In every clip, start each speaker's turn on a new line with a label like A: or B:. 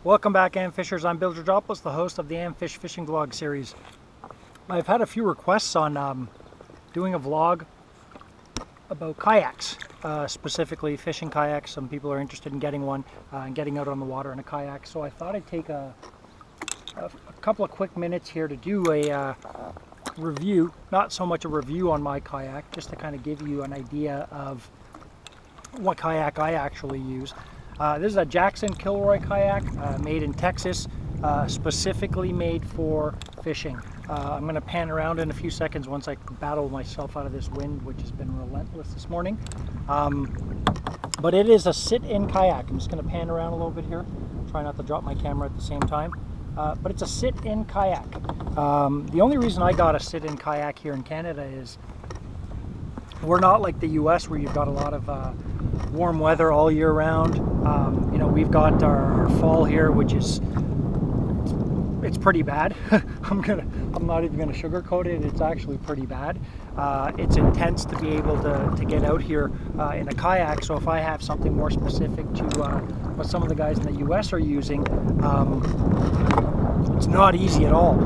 A: Welcome back, Amfishers. I'm Bill Georgopoulos, the host of the Amfish Fishing Vlog series. I've had a few requests on doing a vlog about kayaks, specifically fishing kayaks. Some people are interested in getting one and getting out on the water in a kayak. So I thought I'd take a couple of quick minutes here to do a review, not so much a review on my kayak, just to kind of give you an idea of what kayak I actually use. This is a Jackson Kilroy kayak made in Texas, specifically made for fishing. I'm going to pan around in a few seconds once I battle myself out of this wind, which has been relentless this morning. But it is a sit-in kayak. I'm just going to pan around a little bit here. Try not to drop my camera at the same time. But it's a sit-in kayak. The only reason I got a sit-in kayak here in Canada is we're not like the US where you've got a lot of warm weather all year round. You know, we've got our fall here, which is it's pretty bad. I'm not even gonna sugarcoat it. It's actually pretty bad. It's intense to be able to get out here in a kayak. So if I have something more specific to what some of the guys in the US are using, it's not easy at all.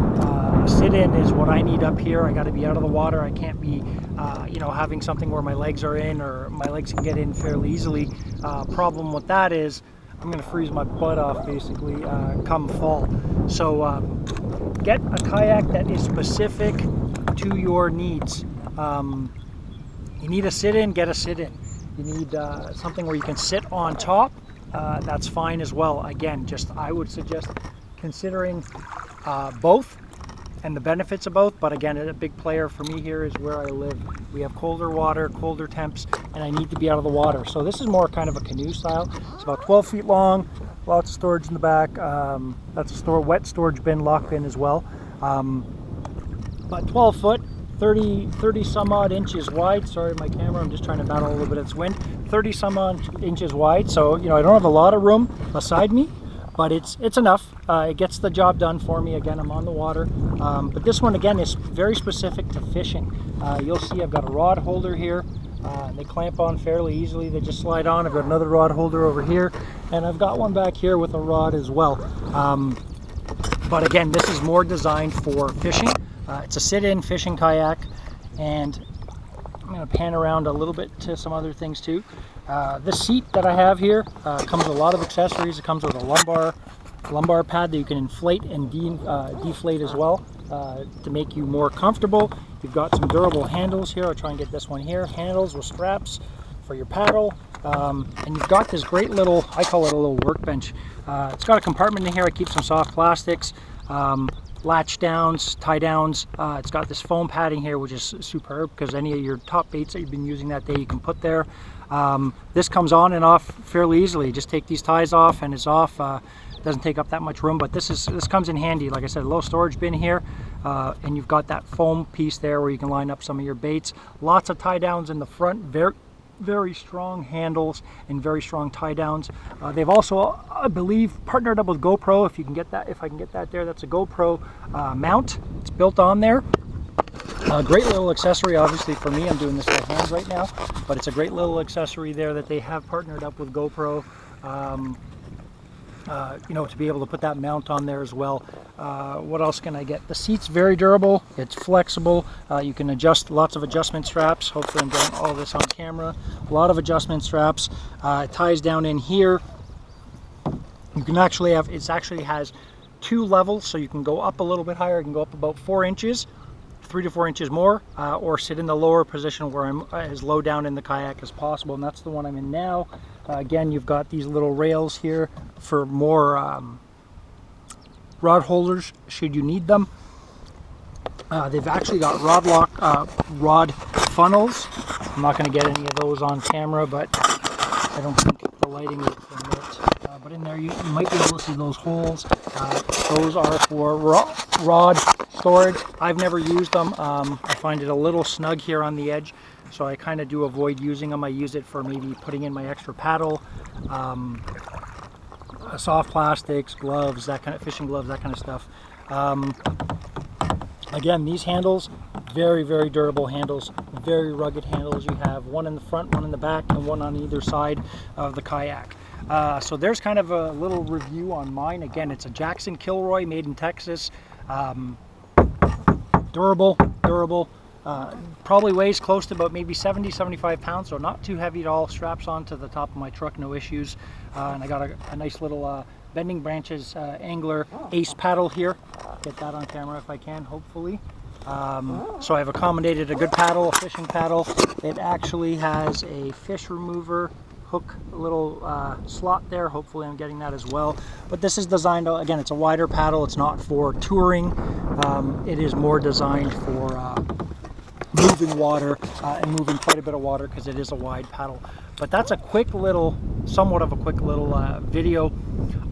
A: Sit-in is what I need up here. I got to be out of the water. I can't be, you know, having something where my legs are in or my legs can get in fairly easily. Problem with that is I'm going to freeze my butt off basically come fall. So get a kayak that is specific to your needs. You need a sit-in, get a sit-in. You need something where you can sit on top. That's fine as well. Again, just I would suggest considering both and the benefits of both, but again, a big player for me here is where I live. We have colder water, colder temps, and I need to be out of the water. So this is more kind of a canoe style. It's about 12 feet long, lots of storage in the back. That's a wet storage bin, lock bin as well. But 12 foot, 30 some odd inches wide. Sorry, my camera, I'm just trying to battle a little bit of this wind. 30 some odd inches wide. So, you know, I don't have a lot of room beside me, but it's enough. It gets the job done for me. Again, I'm on the water. But this one, again, is very specific to fishing. You'll see I've got a rod holder here. They clamp on fairly easily. They just slide on. I've got another rod holder over here. And I've got one back here with a rod as well. But again, this is more designed for fishing. It's a sit-in fishing kayak. And I'm going to pan around a little bit to some other things too. The seat that I have here comes with a lot of accessories. It comes with a lumbar pad that you can inflate and deflate as well to make you more comfortable. You've got some durable handles here. I'll try and get this one here. Handles with straps for your paddle. And you've got this great little, I call it a little workbench. It's got a compartment in here. I keep some soft plastics, latch downs, tie downs. It's got this foam padding here, which is superb because any of your top baits that you've been using that day you can put there. This comes on and off fairly easily. Just take these ties off and it's off. Doesn't take up that much room, but this comes in handy. Like I said, a low storage bin here, and you've got that foam piece there where you can line up some of your baits. Lots of tie downs in the front. Very strong handles and very strong tie downs. They've also, I believe, partnered up with GoPro. If you can get that, if I can get that there, that's a GoPro mount. It's built on there. Great little accessory, obviously for me. I'm doing this by hand right now, but it's a great little accessory there that they have partnered up with GoPro. You know, to be able to put that mount on there as well. What else can I get? The seat's very durable. It's flexible. You can adjust, lots of adjustment straps. Hopefully I'm getting all this on camera. A lot of adjustment straps. It ties down in here. You can actually have, it actually has 2 levels, so you can go up a little bit higher. You can go up about 4 inches, 3 to 4 inches more, or sit in the lower position where I'm as low down in the kayak as possible, and that's the one I'm in now. Again, you've got these little rails here for more rod holders should you need them. They've actually got rod funnels. I'm not going to get any of those on camera, but I don't think the lighting will permit. But in there you might be able to see those holes. Those are for rod storage. I've never used them. I find it a little snug here on the edge, so I kind of do avoid using them. I use it for maybe putting in my extra paddle, soft plastics, gloves, that kind of fishing gloves, that kind of stuff. Again, these handles, very durable handles, very rugged handles. You have one in the front, one in the back, and one on either side of the kayak. So there's kind of a little review on mine. Again, it's a Jackson Kilroy made in Texas. Durable. Probably weighs close to about maybe 70-75 pounds, so not too heavy at all. Straps onto the top of my truck, no issues. And I got a nice little Bending Branches Angler Ace paddle here. Get that on camera if I can, hopefully. So I've accommodated a good paddle, a fishing paddle. It actually has a fish remover hook, a little slot there. Hopefully I'm getting that as well. But this is designed, again, it's a wider paddle. It's not for touring. It is more designed for moving water and moving quite a bit of water because it is a wide paddle. But that's a quick little, somewhat of a quick little video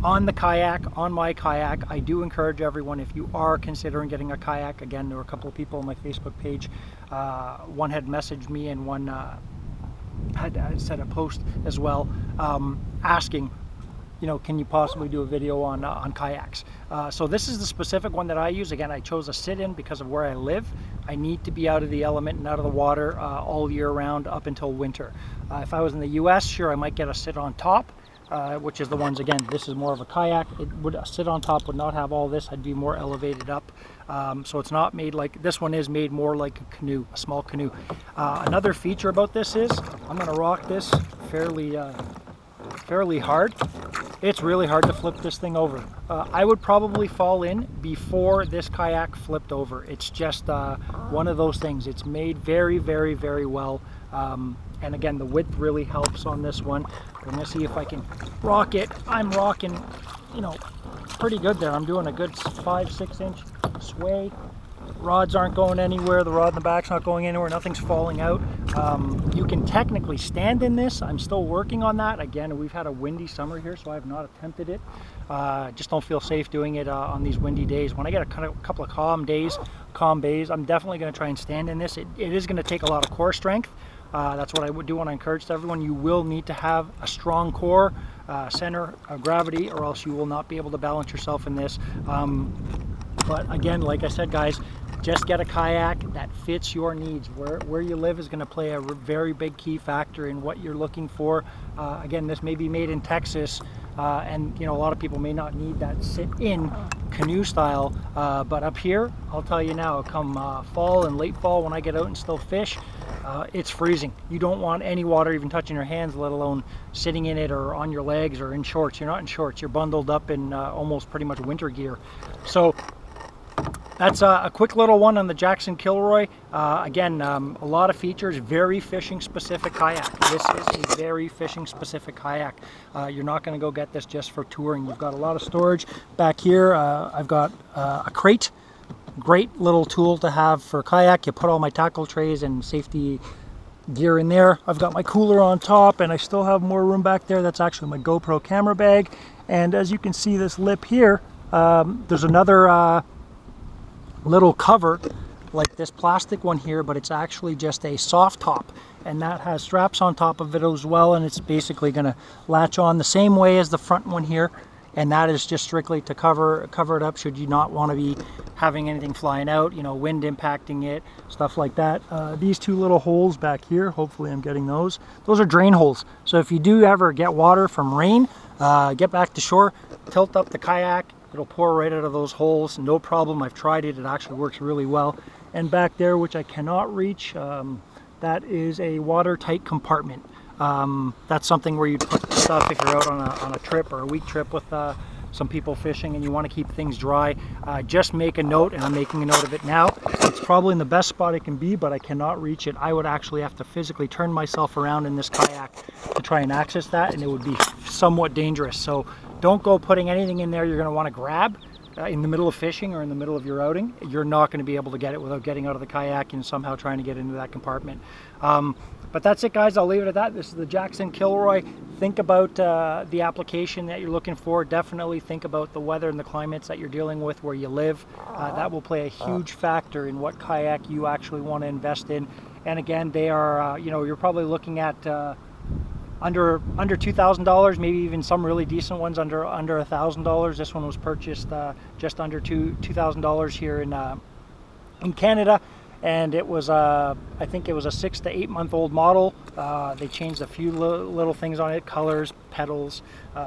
A: on the kayak, on my kayak. I do encourage everyone, if you are considering getting a kayak, again, there were a couple of people on my Facebook page. One had messaged me and one had said a post as well, asking, you know, can you possibly do a video on kayaks? So this is the specific one that I use. Again, I chose a sit-in because of where I live. I need to be out of the element and out of the water all year round up until winter. If I was in the US, sure, I might get a sit on top, which is the ones, again, this is more of a kayak. It would sit on top, would not have all this. I'd be more elevated up. So it's not made like, this one is made more like a canoe, a small canoe. Another feature about this is, I'm gonna rock this fairly hard. It's really hard to flip this thing over. I would probably fall in before this kayak flipped over. It's just one of those things. It's made very well. And again, the width really helps on this one. I'm gonna see if I can rock it. I'm rocking, you know, pretty good there. I'm doing a good 5-6 inch sway. Rods aren't going anywhere. The rod in the back's not going anywhere. Nothing's falling out. You can technically stand in this. I'm still working on that. Again, we've had a windy summer here, so I have not attempted it. Just don't feel safe doing it on these windy days. When I get a couple of calm bays, I'm definitely going to try and stand in this. It is going to take a lot of core strength. That's what I would do when I encourage everyone. You will need to have a strong core, center of gravity, or else you will not be able to balance yourself in this. But again, like I said, guys, just get a kayak that fits your needs. Where you live is going to play a very big key factor in what you're looking for. Again, this may be made in Texas, and you know, a lot of people may not need that sit-in canoe style. But up here, I'll tell you now, come fall and late fall, when I get out and still fish, it's freezing. You don't want any water even touching your hands, let alone sitting in it or on your legs or in shorts. You're not in shorts. You're bundled up in almost pretty much winter gear. So that's a quick little one on the Jackson Kilroy. Again, a lot of features, very fishing specific kayak. This is a very fishing specific kayak. You're not going to go get this just for touring. You've got a lot of storage back here. I've got a crate. Great little tool to have for kayak. You put all my tackle trays and safety gear in there. I've got my cooler on top, and I still have more room back there. That's actually my GoPro camera bag. And as you can see, this lip here, there's another little cover like this plastic one here, but it's actually just a soft top, and that has straps on top of it as well, and it's basically going to latch on the same way as the front one here. And that is just strictly to cover it up should you not want to be having anything flying out, you know, wind impacting it, stuff like that. These two little holes back here, hopefully I'm getting those. Those are drain holes. So if you do ever get water from rain, get back to shore, tilt up the kayak, it'll pour right out of those holes, no problem. I've tried it, it actually works really well. And back there, which I cannot reach, that is a watertight compartment. That's something where you put stuff if you're out on a trip or a week trip with some people fishing and you want to keep things dry. Just make a note, and I'm making a note of it now. It's probably in the best spot it can be, but I cannot reach it. I would actually have to physically turn myself around in this kayak to try and access that, and it would be somewhat dangerous. So don't go putting anything in there you're going to want to grab in the middle of fishing or in the middle of your outing. You're not going to be able to get it without getting out of the kayak and somehow trying to get into that compartment. But that's it, guys. I'll leave it at that. This is the Jackson Kilroy. Think about the application that you're looking for. Definitely think about the weather and the climates that you're dealing with where you live. That will play a huge factor in what kayak you actually want to invest in. And again, they are, you know, you're probably looking at under $2,000, maybe even some really decent ones under $1,000. This one was purchased just under $2,000 here in Canada. and it was I think it was a 6 to 8 month old model. They changed a few little things on it, colors, pedals,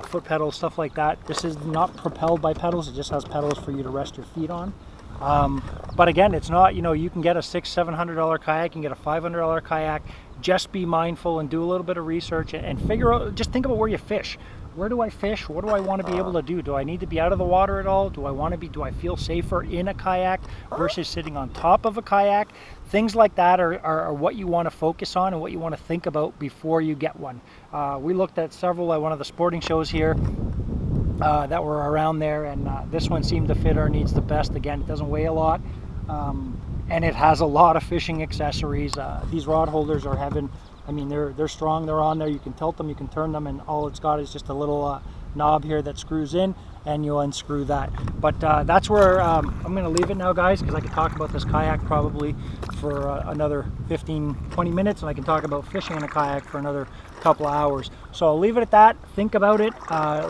A: foot pedals, stuff like that. This is not propelled by pedals, it just has pedals for you to rest your feet on. But again, it's not, you know, you can get a $600-700 kayak, you can get a $500 kayak. Just be mindful and do a little bit of research and figure out, just think about where you fish. Where do I fish? What do I want to be able to do? Do I need to be out of the water at all? Do I feel safer in a kayak versus sitting on top of a kayak? Things like that are what you want to focus on and what you want to think about before you get one. We looked at several at one of the sporting shows here that were around there, and this one seemed to fit our needs the best. Again, it doesn't weigh a lot, and it has a lot of fishing accessories. These rod holders are heaven. I mean, they're strong, they're on there, you can tilt them, you can turn them, and all it's got is just a little knob here that screws in, and you unscrew that. But that's where I'm going to leave it now, guys, because I could talk about this kayak probably for another 15-20 minutes, and I can talk about fishing in a kayak for another couple of hours. So I'll leave it at that. Think about it,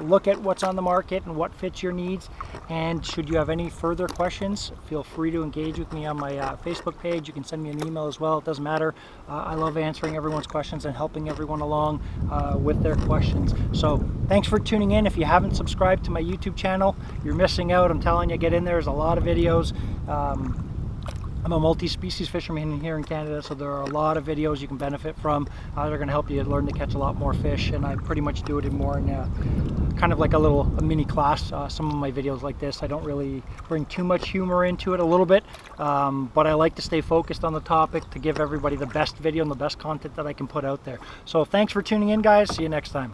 A: look at what's on the market and what fits your needs, and should you have any further questions, feel free to engage with me on my Facebook page. You can send me an email as well, it doesn't matter. I love answering everyone's questions and helping everyone along with their questions. So thanks for tuning in. If you haven't subscribed to my YouTube channel, you're missing out. I'm telling you, get in there. There's a lot of videos. I'm a multi-species fisherman here in Canada, so there are a lot of videos you can benefit from. They're going to help you learn to catch a lot more fish, and I pretty much do it in more in kind of like a mini class. Some of my videos like this, I don't really bring too much humor into it, a little bit, but I like to stay focused on the topic to give everybody the best video and the best content that I can put out there. So thanks for tuning in, guys. See you next time.